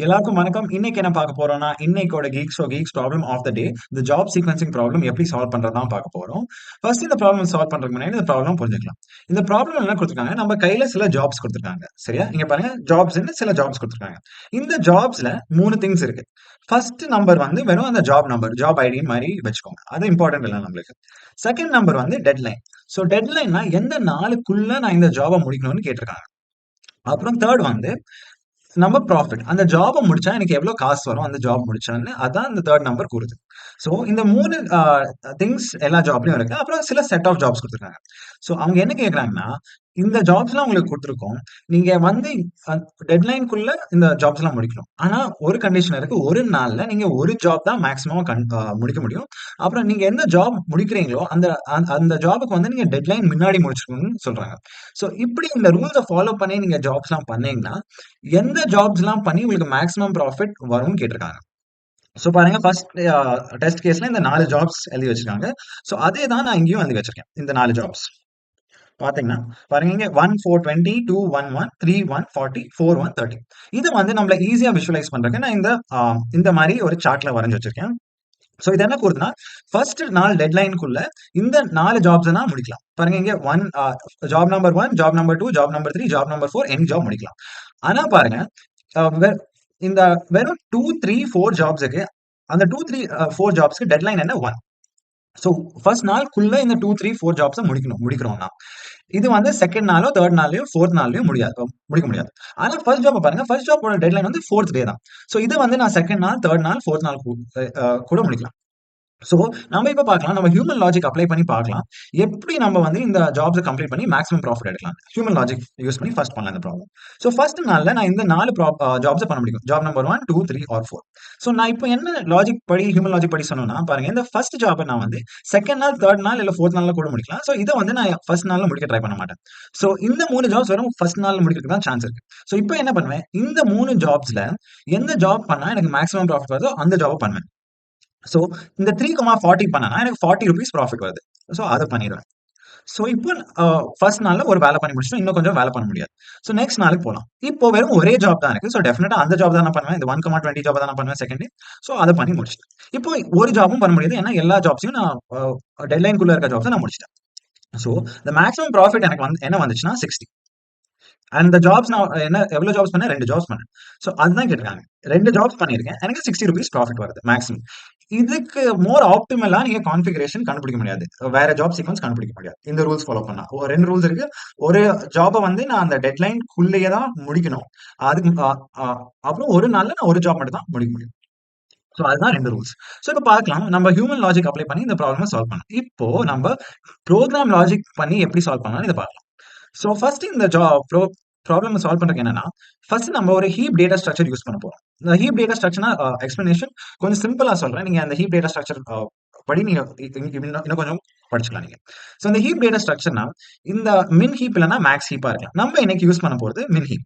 எல்லாருக்கும் வணக்கம். இன்னைக்கு என்ன பார்க்க போறோம்னா, இன்னைக்கோட கீக்ஸ் ப்ராப்ளம் ஆஃப் த டே. இந்த ஜாப் சீக்வென்சிங் ப்ராப்ளம் எப்படி சால்வ் பண்றதுதான் பார்க்க போறோம். ஃபர்ஸ்ட் இந்த ப்ராப்ளம் சால்வ் பண்றதுக்கு முன்னாடி இந்த ப்ராப்ளம் புரிஞ்சுக்கலாம். இந்த ப்ராப்ளம் என்ன கொடுத்துருக்காங்க, நம்ம கையில சில ஜாப்ஸ் கொடுத்துருக்காங்க. சரியா? இங்க பாருங்க ஜாப்ஸ்ன்னு சில ஜாப்ஸ் கொடுத்துருக்காங்க. இந்த ஜாப்ஸ்ல 3 திங்ஸ் இருக்கு. ஃபர்ஸ்ட் நம்பர் வந்து வெறும் அந்த ஜாப் நம்பர், ஜாப் ஐடி மாதிரி வச்சுக்கோங்க. அது இம்பார்ட்டன்ட் இல்ல நம்மளுக்கு. செகண்ட் நம்பர் வந்து டெட்லைன். ஸோ டெட்லைன்னா எந்த நாளுக்குள்ள நான் இந்த ஜாபை முடிக்கணும்னு கேட்டிருக்காங்க. அப்புறம் தேர்ட் வந்து நம்ம ப்ராஃபிட். அந்த ஜாப முடிச்சா எனக்கு எவ்வளோ காசு வரும் அந்த ஜாப் முடிச்சான்னு அதான் இந்த தேர்ட் நம்பர் கூறுது. ஸோ இந்த 3 திங்ஸ் எல்லா ஜாப்லயும் இருக்கு. அப்புறம் சில செட் ஆஃப் ஜாப்ஸ் குடுத்துருக்காங்க. ஸோ அவங்க என்ன கேட்குறாங்கன்னா, இந்த ஜாப்ஸ்லாம் உங்களுக்கு குடுத்துருக்கோம். நீங்க வந்து டெட்லைன்க்குள்ள இந்த ஜாப்ஸ்லாம் முடிக்கணும். ஆனா ஒரு கண்டிஷன் இருக்கு. ஒரு நாள்ல நீங்க ஒரு ஜாப் தான் மேக்ஸிமம் முடிக்க முடியும். அப்புறம் நீங்க எந்த ஜாப் முடிக்கிறீங்களோ அந்த அந்த ஜாப்க்கு வந்து நீங்க டெட்லைன் முன்னாடி முடிச்சுக்கணும்னு சொல்றாங்க. ஸோ இப்படி இந்த ரூல்ஸ ஃபாலோ பண்ணி நீங்க ஜாப்ஸ்லாம் பண்ணீங்கன்னா, எந்த ஜாப்ஸ்லாம் பண்ணி உங்களுக்கு மேக்ஸிமம் ப்ராஃபிட் வரும்னு கேட்டிருக்காங்க. ஸோ பாருங்க ஃபர்ஸ்ட் டெஸ்ட் கேஸ்ல இந்த 4 ஜாப்ஸ் எழுதி வச்சிருக்காங்க. ஸோ அதே தான் நான் இங்கேயும் எழுதி வச்சிருக்கேன். இந்த 4 ஜாப்ஸ். பாத்தீங்கன்னா, பாருங்க இங்க 1, 420, 2, 11, 3, 140, 4, 130. இது வந்து நம்மள ஈஸியா விஷுவலைஸ் பண்றதுக்கு நான் இந்த மாரி ஒரு சார்ட்ல வரைஞ்சு வச்சிருக்கேன். சோ இது என்ன கூறுதுன்னா, ஃபர்ஸ்ட் நாள் டெட்லைனுக்குள்ள இந்த 4 ஜாப்ஸ் நான் முடிக்கலாம். பாருங்க இங்க 1 job number 1, job number 2, job number 3, job number 4 any job முடிக்கலாம். ஆனா பாருங்க, அ வெ இந்த வெறும் 2, 3, 4 ஜாப்ஸ்க்கு அந்த 2, 3, 4 ஜாப்ஸ்க்கு டெட்லைன் என்ன 1. சோ ஃபர்ஸ்ட் நாளுக்குள்ள இந்த 2, 3, 4 ஜாப்ஸ முடிக்கிறோம்னா, இது வந்து செகண்ட் நாளோ, தேர்ட் நாள்லயோ, ஃபோர்த் நாள்லயோ முடிக்க முடியாது. ஆனா ஃபர்ஸ்ட் ஜாப்ப பாருங்க. ஃபர்ஸ்ட் ஜாப்போட டெட்லைன் வந்து 4த் டே தான். சோ இத வந்து நான் செகண்ட் நாள், தேர்ட் நாள், ஃபோர்த் நாள் கூட முடிக்கலாம். சோ, நம்ம இப்ப பார்க்கலாம். நம்ம ஹியூமன் லாஜிக் அப்ளை பண்ணி பார்க்கலாம். எப்படி நம்ம வந்து இந்த ஜாப்ஸ கம்ப்ளீட் பண்ணி மேக்ஸிமம் ப்ராஃபிட் எடுக்கலாம். ஹியூமன் லாஜிக் யூஸ் பண்ணி ஃபர்ஸ்ட் பண்ணலாம் இந்த ப்ராப்ளம். சோ, ஃபர்ஸ்ட் நாள்ல நான் இந்த 4 ஜாப்ஸ பண்ண முடியும். Job number 1, 2, 3 R 4. சோ, நான் இப்ப என்ன லாஜிக் படி ஹியூமன் லாஜிக் படி சொன்னேன்னா, பாருங்க இந்த ஃபர்ஸ்ட் ஜாப்ப நான் வந்து செகண்ட் நாள், தேர்ட் நாள் இல்ல ஃபோர்த் நாள்ல கூட முடிக்கலாம். சோ, இத வந்து நான் ஃபர்ஸ்ட் நாள்ல முடிக்க ட்ரை பண்ண மாட்டேன். சோ, இந்த 3 ஜாப்ஸ் வெறும் ஃபர்ஸ்ட் நாள்ல முடிக்கிறதுக்கு தான் சான்ஸ் இருக்கு. சோ, இப்ப என்ன பண்ணுவேன், இந்த 3 ஜாப்ஸ்ல எந்த ஜாப் பண்ணா எனக்கு மேக்ஸிமம் ப்ராஃபிட் வருதோ அந்த ஜாப பண்ணுவேன். சோ, இந்த 3,40 பண்ணனா எனக்கு ₹40 ப்ராஃபிட் வருது. சோ, அத பண்ணிருவேன். சோ, இப்போ ஃபர்ஸ்ட் நாள்ல ஒரு வேல பண்ணி முடிச்சுட்டோம். இன்னும் கொஞ்சம் வேல பண்ண முடியாது. சோ, நெக்ஸ்ட் நாளுக்கு போலாம். இப்போ வெறும் ஒரே ஜாப் தான் இருக்கு. சோ, டெஃபினட்டா அந்த ஜாப் தான் நான் பண்ணுவேன். இந்த 1,20 ஜாப் தான் நான் பண்ணுவேன் செகண்ட் டே. சோ, அத பண்ணி முடிச்சுட்டேன். இப்போ ஒரு ஜாப்பும் பண்ண முடியாது. ஏன்னா எல்லா ஜாப்ஸையும் நான் டெட்லைன்க்குள்ள இருக்க ஜாப்ஸ நான் முடிச்சுட்டேன். சோ, தி மேக்ஸிமம் ப்ராஃபிட் எனக்கு வந்து என்ன வந்துச்சுன்னா 60. அந்த ஜாப்ஸ் நான் எவ்வளவு ஜாப்ஸ் பண்ணேன்? 2 ஜாப்ஸ் பண்ணேன். சோ அதுதான் கேட்டிருக்காங்க. 2 ஜாப்ஸ் பண்ணியிருக்கேன். எனக்கு ₹60 ப்ராஃபிட் வருது மேக்ஸிமம். இதுக்கு மோர் ஆப்டிமலா நீங்க கான்ஃபிகரேஷன் கண்டுபிடிக்க முடியாது. வேற ஜாப் சீக்வென்ஸ் கண்டுபிடிக்க முடியாது. இந்த ரூல்ஸ் ஃபாலோ பண்ணா. 2 ரூல்ஸ் இருக்கு. ஒரு ஜாப வந்து நான் அந்த டெட்லைன்க்குள்ளேயே தான் முடிக்கணும். அதுக்கு அப்புறம் ஒரு நாள்ல நான் ஒரு ஜாப் மட்டும் தான் முடிக்க முடியும். சோ அதுதான் 2 ரூல்ஸ். சோ இப்ப பார்க்கலாம். நம்ம ஹியூமன் லாஜிக் அப்ளை பண்ணி இந்த ப்ராப்ளம சால்வ் பண்ணலாம். இப்போ நம்ம புரோகிராம் லாஜிக் பண்ணி எப்படி சால்வ் பண்ணலாம்னு இத பார்க்கலாம். சோ ஃபர்ஸ்ட் இந்த ப்ராப்ளம் சால்வ் பண்றதுக்கு என்னன்னா, ஃபர்ஸ்ட் நம்ம ஒரு ஹீப் டேட்டா ஸ்ட்ரக்சர் யூஸ் பண்ண போறோம். இந்த ஹீப் டேட்டா ஸ்ட்ரக்சர்னா எக்ஸ்பிளனேஷன் கொஞ்சம் சிம்பிளா சொல்றேன். நீங்க அந்த ஹீப் டேட்டா ஸ்ட்ரக்சர் படி நீங்க இன்னும் கொஞ்சம் படிச்சுக்கலாம் நீங்க. சோ இந்த ஹீப் டேட்டா ஸ்ட்ரக்சர்னா இந்த மின் ஹீப் இல்லனா மேக்ஸ் ஹீப்பா இருக்கலாம். நம்ம இன்னைக்கு யூஸ் பண்ண போறது மின் ஹீப்.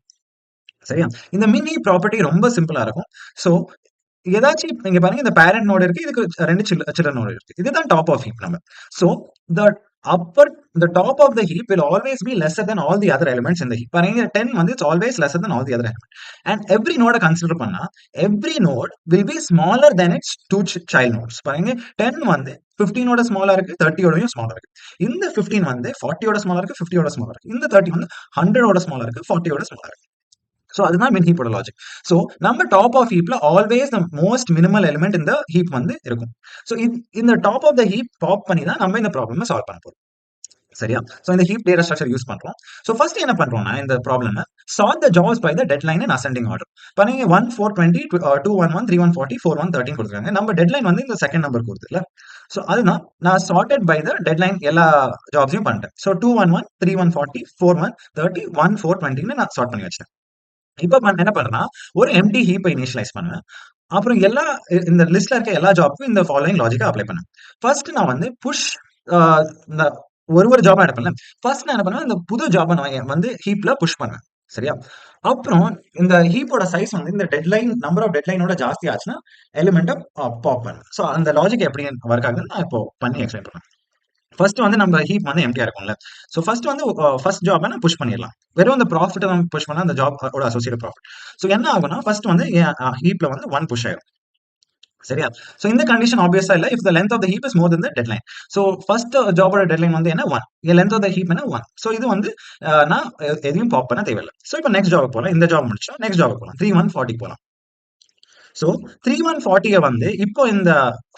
சரியா? இந்த மின் ஹீப் ப்ராப்பர்ட்டி ரொம்ப சிம்பிளா இருக்கும். சோ ஏதாச்சும் நீங்க பாருங்க இந்த பேரண்ட் நோட் இருக்கு. இதுக்கு 2 சில்ட்ரன் நோட் இருக்கு. இதுதான் டாப் ஆஃப் ஹீப் நம்ம. So the upper the top of the heap will always be lesser than all the other elements in the heap. பாருங்க 10 வந்து it's always lesser than all the other elements. And every node consider பண்ணா every node will be smaller than its two child nodes. பாருங்க 10 வந்து 15 ஓட ஸ்மாலா இருக்கு, 30 ஓடயும் ஸ்மாலா இருக்கு. இந்த 15 வந்து 40 ஓட ஸ்மாலா இருக்கு, 50 ஓட ஸ்மாலா இருக்கு. இந்த 30 வந்து 100 ஓட ஸ்மாலா இருக்கு, 40 ஓட ஸ்மாலா இருக்கு. சோ அதுதான் மின் ஹீப்போட லாஜிக். சோ நம்ம டாப் ஆஃப் ஹீப்ல always the most minimal element இந்த ஹீப் வந்து இருக்கும். சோ இந்த top of the heap pop பண்ணி தான் நம்ம இந்த ப்ராப்ளம சால்வ் பண்ண போறோம். சரியா? சோ இந்த ஹீப் டேட்டா ஸ்ட்ரக்சர் யூஸ் பண்றோம். சோ ஃபர்ஸ்ட் என்ன பண்றோம்னா இந்த ப்ராப்ளம sort the jobs by the deadline in ascending order. பாருங்க 1 420 211 3140 4113 கொடுத்திருக்காங்க. நம்ம டெட்லைன் வந்து இந்த செகண்ட் நம்பர் கொடுத்துல. சோ அதுதான் நான் சார்ட்டட் பை தி டெட்லைன் எல்லா ஜாப்ஸையும் பண்ணிட்டேன். சோ 211 3140 4130 1420ன்னு நான் சார்ட் பண்ணி வச்சிட்டேன். இப்ப என்ன பண்றேன்னா, ஒரு எம்ப்டி ஹீப்ப இனிஷியலைஸ் பண்ணுவேன். அப்புறம் இந்த லிஸ்ட்ல இருக்க எல்லா ஜாப்க்கும் இந்த ஃபாலோயிங் லாஜிக்க அப்ளை பண்ணேன். ஃபர்ஸ்ட் நான் வந்து புஷ் அ இந்த ஒரு ஜாபா எடுப்பேன்ல. ஃபர்ஸ்ட் நான் என்ன பண்ணுவேன், இந்த புது ஜாப நான் வந்து ஹீப்ல புஷ் பண்ணுவேன். சரியா? அப்புறம் இந்த ஹீப்போட சைஸ் வந்து இந்த நம்பர் ஆஃப் டெட்லைனோட ஜாஸ்தி ஆச்சுன்னா, எலிமெண்ட்ட பாப் பண்ணுவேன். சோ அந்த லாஜிக் எப்படி ஒர்க் ஆகுதுன்னு நான் இப்போ பண்ணி எக்ஸ்பிளைன் பண்றேன். ஃபர்ஸ்ட் வந்து நம்ம ஹீப் வந்து எம்டியா இருக்கும்ல. ஸோ ஃபர்ஸ்ட் வந்து ஃபர்ஸ்ட் ஜாப் நம்ம புஷ் பண்ணிடலாம். வெறும் அந்த ப்ராஃபிட் நம்ம புஷ் பண்ணா அந்த ஜாப் ஓட அசோசியேட் ப்ராஃபிட். ஸோ என்ன ஆகும்னா ஃபர்ஸ்ட் வந்து ஹீப்ல வந்து 1 புஷ் ஆயிடும். சரியா? ஸோ இந்த கண்டிஷன் ஆப்வியஸா இல்ல. If the length of the heap is more then the deadline. So first ஜாபோட டெட்லைன் வந்து என்ன 1. லென்த் ஆஃப் த ஹீப் என்ன 1. ஸோ இது வந்து நான் எதையும் பாப் பண்ண தேவையில்ல. ஸோ இப்போ நெக்ஸ்ட் ஜாப் போலாம். இந்த ஜாப் முடிச்சோம். நெக்ஸ்ட் ஜாப் போலாம். 3140 போலாம். ஸோ 3140 வந்து இப்போ இந்த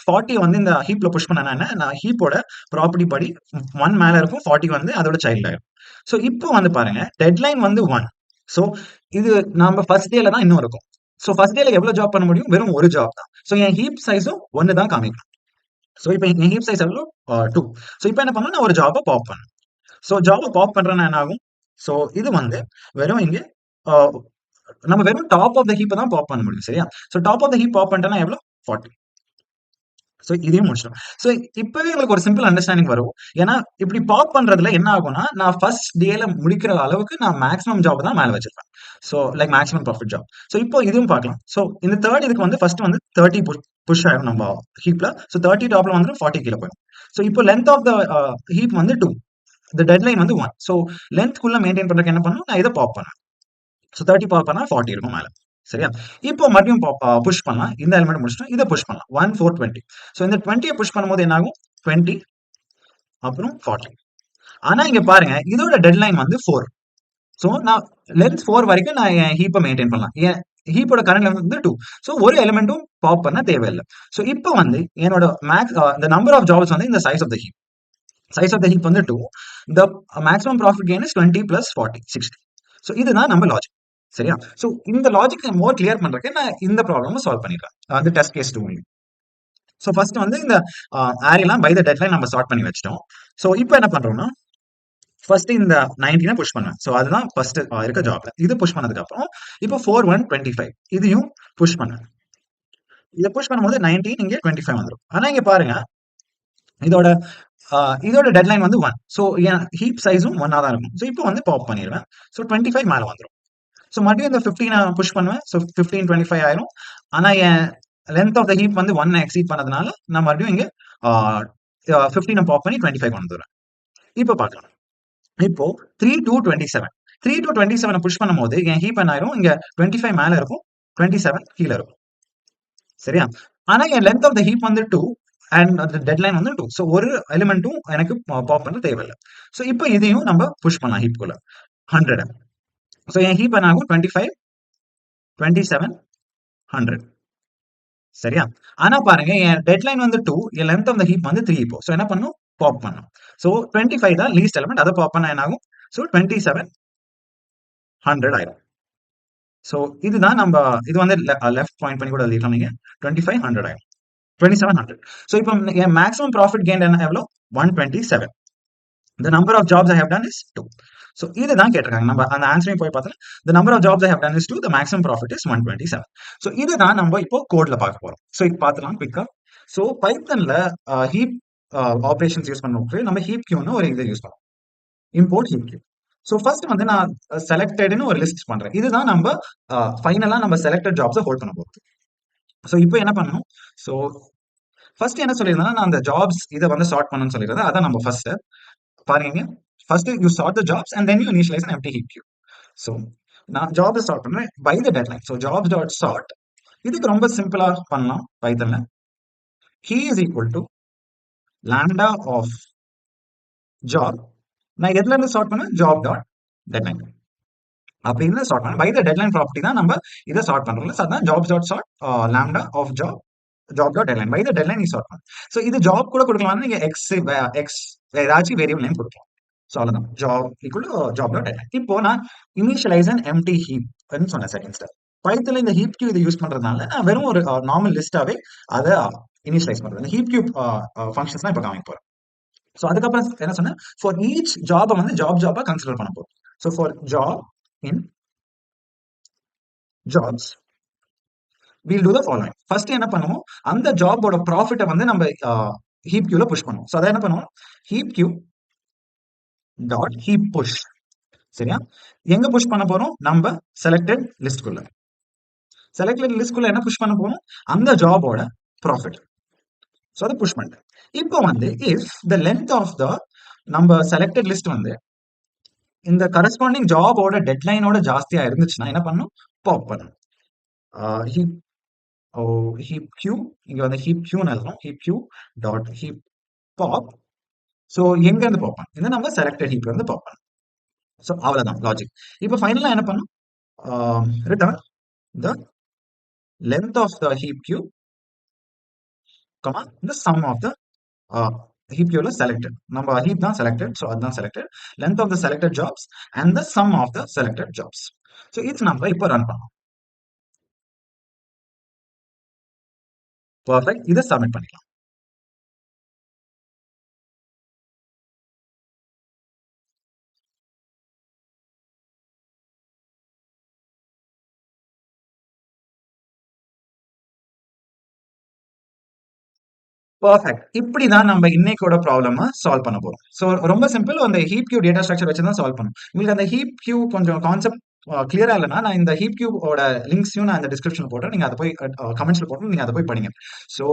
40 வந்து இந்த ஹீப்ல புஷ் பண்ணனா என்ன, நான் ஹீப்போட ப்ராப்பர்ட்டி படி 1 மேல இருக்கும். 40 வந்து அதோட சைல்ட் ஆயிரும். ஸோ இப்போ வந்து பாருங்க டெட்லைன் வந்து 1. ஸோ இது நம்ம ஃபர்ஸ்ட் டேல தான் இன்னும் இருக்கும். ஸோ ஃபர்ஸ்ட் டேல எவ்வளவு ஜாப் பண்ண முடியும்? வெறும் ஒரு ஜாப் தான். ஸோ என் ஹீப் சைஸும் 1 தான் காமிக்கும். ஸோ இப்போ என் ஹீப் சைஸ் எவ்வளோ 2. ஸோ இப்போ என்ன பண்ணணும்? நான் ஒரு ஜாபை பாப் பண்ணணும். ஸோ ஜாபை பாப் பண்றேன்னா என்ன ஆகும்? ஸோ இது வந்து வெறும் இங்க அஹ், நம்ம வெறும் டாப் ஆஃப் த ஹீப் தான் பாப் பண்ண முடியும். சரியா? So top of the heap pop பண்ணிட்டேன்னா எவ்வளோ 40. ஸோ இதையும் முடிச்சிடும். ஸோ இப்பவே உங்களுக்கு ஒரு சிம்பிள் அண்டர்ஸ்டாண்டிங் வரும். ஏன்னா இப்படி பாப் பண்றதுல என்ன ஆகும்னா நான் ஃபர்ஸ்ட் டேல முடிக்கிற அளவுக்கு நான் மேக்ஸிமம் ஜாப் தான் மேல வச்சிருப்பேன். So like maximum profit job. So இப்போ இதுவும் பார்க்கலாம். ஸோ இந்த தேர்ட் இதுக்கு வந்து ஃபர்ஸ்ட் வந்து 30 புஷ் ஆகும் நம்ம ஹீப்ல. ஸோ 30 டாப்ல வந்து 40 கீழே போயிடும். ஸோ இப்போ லென்த் ஆஃப் த ஹீப் வந்து 2. இந்த டெட்லைன் வந்து 1. ஸோ லென்த்குள்ள மெயின்டைன் பண்றதுக்கு என்ன பண்ணணும்? நான் இதை பாப் பண்ணேன். ஸோ 30 பாப் பண்ணா 40 இருக்கும் மேல. சரியா? இப்போ மறுபடியும் புஷ் பண்ணலாம். இந்த எலிமெண்ட் முடிச்சிட்டோம். இதை புஷ் பண்ணலாம். 1 4 20. ஸோ இந்த 20 புஷ் பண்ணும்போது என்ன ஆகும்? 20 அப்புறம் 40. ஆனா இங்க பாருங்க இதோட டெட்லைன் வந்து 4. ஸோ நான் லென்த் 4 வரைக்கும் நான் என் ஹீப்பை மெயின்டைன் பண்ணலாம். என் ஹீப்போட கரண்ட் லென்த் வந்து 2. ஸோ ஒரு எலிமெண்ட்டும் பாப் பண்ண தேவையில்லை. ஸோ இப்போ வந்து என்னோட மேக்ஸ் இந்த நம்பர் ஆஃப் ஜாப்ஸ் வந்து இந்த size of the heap. Size of the heap வந்து 2. The maximum profit gain is 20 plus 40 60. So இதுதான் நம்ம லாஜிக். சரியா? ஸோ இந்த லாஜிக் மோர் கிளியர் பண்றதுக்கு நான் இந்த ப்ராப்ளம் சால்வ் பண்ணிடுறேன். வந்து டெஸ்ட் கேஸ் 2. ஸோ ஃபர்ஸ்ட் வந்து இந்த ஆரியெல்லாம் பை த டெட்லைன் நம்ம ஸ்டார்ட் பண்ணி வச்சிட்டோம். ஸோ இப்போ என்ன பண்றோம்னா ஃபர்ஸ்ட் இந்த 19 புஷ் பண்ணுவேன். ஸோ அதுதான் ஃபர்ஸ்ட் இருக்க ஜாப்ல. இது புஷ் பண்ணதுக்கு அப்புறம் இப்போ 4 1 25 இதையும் புஷ் பண்ணுவேன். இதை புஷ் பண்ணும்போது 19 இங்க 25 வந்துடும். ஆனா இங்க பாருங்க இதோட இதோட டெட்லைன் வந்து 1. ஸோ என் ஹீப் சைஸும் 1 தான் இருக்கும். ஸோ இப்போ வந்து பாப் பண்ணிடுவேன். ஸோ 25 மேல வந்துடும். ஸோ மறுபடியும் இந்த 15 புஷ் பண்ணுவேன். ஸோ 15 25 ஆயிரும். ஆனா என் லென்த் ஆஃப் த ஹீப் வந்து 1 எக்ஸீட் பண்ணதுனால நான் மறுபடியும் இங்க 15 பாப் பண்ணி 25 கொண்டு வந்துடுவேன். இப்போ பார்க்கலாம். இப்போ 3 to 27. 3 to 27 புஷ் பண்ணும்போது என் ஹீப் என்ன ஆயிரும்? இங்க 25 மேல இருக்கும். 27 கீழ இருக்கும். சரியா? ஆனா என் லென்த் ஆஃப் த ஹீப் வந்து 2 அண்ட் அந்த டெட்லைன் வந்து 2. ஸோ ஒரு எலிமெண்ட்டும் எனக்கு பாப் பண்ண தேவையில்லை. ஸோ இப்போ இதையும் நம்ம புஷ் பண்ணலாம் ஹீப்குள்ள 100. ஸோ என் ஹீப் என்ன ஆகும்? 25 27 100. சரியா? ஆனா பாருங்க என் டெட்லைன் வந்து 2, என் லென்த் ஆஃப் த ஹீப் வந்து 3 இப்போ. ஸோ என்ன பண்ணும்? பாப் பண்ணும். ஸோ 25 தான் லீஸ்ட் எலிமெண்ட். அதை பாப் பண்ணா என்ன ஆகும்? ஸோ 27 100 ஆயிரும். ஸோ இதுதான் நம்ம இது வந்து லெஃப்ட் பாயிண்ட் பண்ணி கூட எழுதிக்கலாம் நீங்க. 25 100 ஆயிரும். 2700. ஸோ இப்போ என் மேக்ஸிமம் ப்ராஃபிட் கெயின் என்ன எவ்வளோ? 127. The number of jobs I have done is 2. So இதுதான் கேட்டிருக்காங்க. நம்ம அந்த ஆன்சரையும் போய் பார்த்தா the number of jobs I have done is 2. The maximum profit is 127. So இதுதான் நம்ம இப்போ கோட்ல பார்க்க போறோம். ஸோ இப்போ பார்த்துலாம் குயிக்கா. ஸோ பைத்தன்ல ஹீப் ஆபரேஷன்ஸ் யூஸ் பண்ணும்போது நம்ம ஹீப் கியூன்னு ஒரு இதை யூஸ் பண்ணுவோம். Import heap queue. So first வந்து நான் செலக்டட்னு ஒரு லிஸ்ட் பண்றேன். இதுதான் நம்ம ஃபைனலா நம்ம செலக்டட் ஜாப்ஸை ஹோல்ட் பண்ண போறோம். ஸோ இப்போ என்ன பண்ணணும்? ஸோ ஃபர்ஸ்ட் என்ன சொல்லியிருந்தேன்னா நான் அந்த ஜாப்ஸ் இதை வந்து சார்ட் பண்ணணும்னு சொல்லியிருந்தேன். அதான் நம்ம ஃபர்ஸ்ட் பாருங்க. First you sort the jobs and then you initialise an empty heap queue. So நான் ஜாப்ஸ் சார்ட் பண்றேன் by the deadline. So jobs dot sort இதுக்கு ரொம்ப சிம்பிளா பண்ணலாம் பைத்தன்ல. Key is equal to lambda of job. நான் எதுல இருந்து சார்ட் பண்ணேன்? ஜாப் டாட் டெட்லைன் அப்படின்னு சார்ட் பண்ணேன். பை த டெட்லைன் ப்ராப்பர்ட்டி தான் நம்ம இதை சார்ட் பண்றோம்ல. ஸோ அதான் jobs dot sort lambda of job dot deadline. By the deadline நீ சார்ட் பண்ணு. ஸோ இது ஜாப் கூட கொடுக்கலாம். நீங்க எக்ஸ் ஏதாச்சும் வேரியபிள் நேம் கொடுக்கலாம். ஸோ அவ்வளோதான். Job equal to job dot deadline. இப்போ நான் இனிஷியலைஸ் அன் எம்டி ஹீப் சொன்னேன் செகண்ட் ஸ்டெப். பைத்தன்ல இந்த ஹீப் கியூ இதை யூஸ் பண்றதுனால நான் வெறும் ஒரு நார்மல் லிஸ்டாவே அதை இனிஷியலைஸ் பண்றது. இந்த ஹீப் கியூ ஃபங்க்ஷன்ஸ் தான் இப்போ காமிக்க போறேன். ஸோ அதுக்கப்புறம் என்ன சொன்னேன்? ஃபார் ஈச் ஜாபை வந்து ஜாபா கன்சிடர் பண்ண போறோம். So for job in jobs we'll do the following. First என்ன பண்ணுவோம்? அந்த ஜாபோட ப்ராஃபிட்டை வந்து நம்ம ஹீப் கியூல புஷ் பண்ணுவோம். ஸோ அதை என்ன பண்ணுவோம்? Heap queue dot heap push. சரியா? எங்க புஷ் பண்ண போறோம்? நம்ம செலக்டட் லிஸ்ட்குள்ள. செலக்டட் லிஸ்ட்குள்ள என்ன புஷ் பண்ண போறோம்? அந்த ஜாபோட ப்ராஃபிட். ஸோ அதை புஷ் பண்ணிட்டேன். இப்போ வந்து if the length of the நம்ம செலக்டட் லிஸ்ட் வந்து இந்த கரஸ்பாண்டிங் ஜாபோட டெட்லைனோட ஜாஸ்தியா இருந்துச்சுன்னா என்ன பண்ணும்? பாப் பண்ணும். ஹீப் ஓ ஹீப் கியூ இங்க வந்து ஹீப் கியூன்னு எழுதணும். Heap queue dot heap pop. So எங்க இருந்து பாப் பண்ணும்? இந்த நம்ம செலக்டட் ஹீப்ல இருந்து பாப் பண்ணும். ஸோ அவ்வளவுதான் லாஜிக். இப்போ ஃபைனலா என்ன பண்ணும்? Return the length of the heap queue, the sum of the heap queueல selected. நம்ம heap தான் selected, so அதுதான் selected. Length of the selected jobs and the sum of the selected jobs. So இது நம்ம இப்போ ரன் பண்ணோம். Perfect. இதை submit பண்ணிக்கலாம். பர்ஃபெக்ட். இப்படிதான் நம்ம இன்னைக்கோட ப்ராப்ளம சால்வ் பண்ண போறோம். ஸோ ரொம்ப சிம்பிள். அந்த ஹீப் கியூ டேட்டா ஸ்ட்ரக்சர் வச்சு தான் சால்வ் பண்ணணும். உங்களுக்கு அந்த ஹீப் கியூ கொஞ்சம் கான்செப்ட் கிளியரா இல்லைன்னா நான் இந்த ஹீப் கியூவோட லிங்க்ஸையும் நான் இந்த டிஸ்கிரிப்ஷன்ல போடுறேன். நீங்க அதை போய் கமெண்ட்ஸ்ல போட்டு நீங்க அதை போய் படிங்க. ஸோ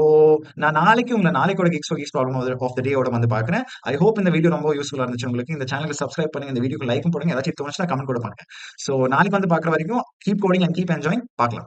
நான் நாளைக்கு உங்களை நாளைக்கோட கிக்ஸ் ப்ராப்ளம் ஆஃப் த டேயோட வந்து பார்க்குறேன். ஐ ஹோப் இந்த வீடியோ ரொம்ப யூஸ்ஃபுல்லா இருந்துச்சு உங்களுக்கு. இந்த சேனலுக்கு சப்ஸ்கிரைப் பண்ணுங்க, இந்த வீடியோக்கு லைக்கும் போடுங்க, ஏதாச்சும் தோணுச்சுன்னா கமெண்ட் கூட பண்ணுங்க. ஸோ நாளைக்கு வந்து பார்க்குற வரைக்கும் keep coding and keep enjoying. பார்க்கலாம்.